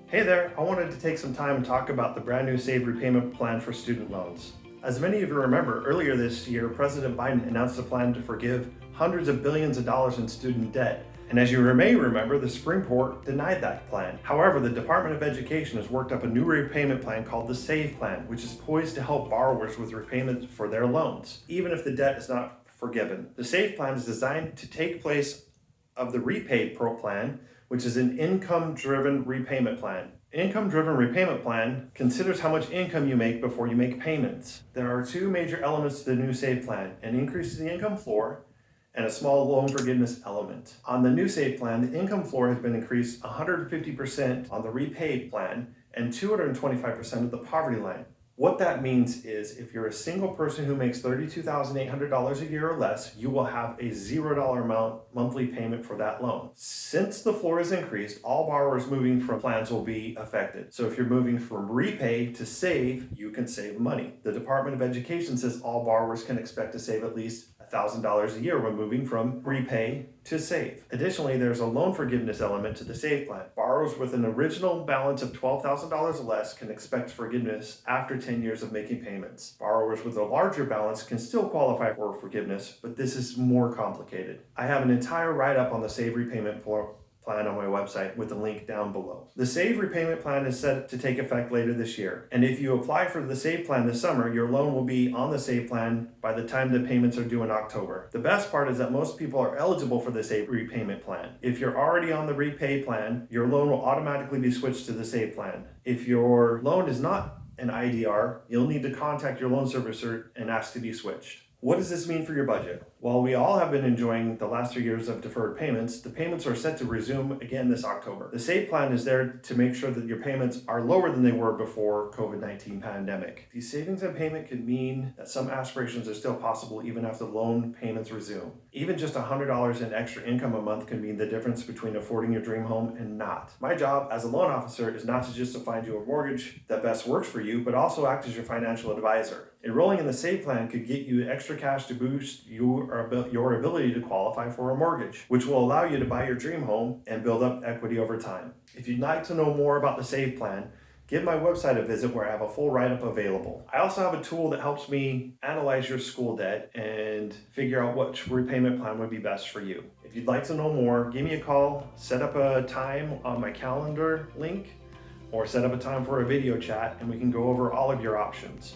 Hey there, I wanted to take some time and talk about the brand new Save Repayment Plan for student loans. As many of you remember, earlier this year, President Biden announced a plan to forgive hundreds of billions of dollars in student debt. And as you may remember, the Supreme Court denied that plan. However, the Department of Education has worked up a new repayment plan called the Save Plan, which is poised to help borrowers with repayment for their loans, even if the debt is not forgiven. The Save Plan is designed to take place of the Repay Pro Plan, which is an income-driven repayment plan. Income-driven repayment plan considers how much income you make before you make payments. There are two major elements to the new Save Plan: an increase in the income floor and a small loan forgiveness element. On the new Save Plan, the income floor has been increased 150% on the Repay Plan and 225% of the poverty line. What that means is if you're a single person who makes $32,800 a year or less, you will have a $0 monthly payment for that loan. Since the floor is increased, all borrowers moving from plans will be affected. So if you're moving from repay to save, you can save money. The Department of Education says all borrowers can expect to save at least $1,000 a year when moving from repay to save. Additionally, there's a loan forgiveness element to the Save Plan. Borrowers with an original balance of $12,000 or less can expect forgiveness after 10 years of making payments. Borrowers with a larger balance can still qualify for forgiveness, but this is more complicated. I have an entire write-up on the Save Repayment Plan on my website with a link down below. The Save Repayment Plan is set to take effect later this year. And if you apply for the Save Plan this summer, your loan will be on the Save Plan by the time the payments are due in October. The best part is that most people are eligible for the Save Repayment Plan. If you're already on the Repay Plan, your loan will automatically be switched to the Save Plan. If your loan is not an IDR, you'll need to contact your loan servicer and ask to be switched. What does this mean for your budget? While we all have been enjoying the last 3 years of deferred payments, the payments are set to resume again this October. The Save Plan is there to make sure that your payments are lower than they were before COVID-19 pandemic. These savings and payment could mean that some aspirations are still possible even after loan payments resume. Even just $100 in extra income a month can mean the difference between affording your dream home and not. My job as a loan officer is not just to find you a mortgage that best works for you, but also act as your financial advisor. Enrolling in the Save Plan could get you extra cash to boost your ability to qualify for a mortgage, which will allow you to buy your dream home and build up equity over time. If you'd like to know more about the Save Plan, give my website a visit where I have a full write-up available. I also have a tool that helps me analyze your school debt and figure out which repayment plan would be best for you. If you'd like to know more, give me a call, set up a time on my calendar link, or set up a time for a video chat and we can go over all of your options.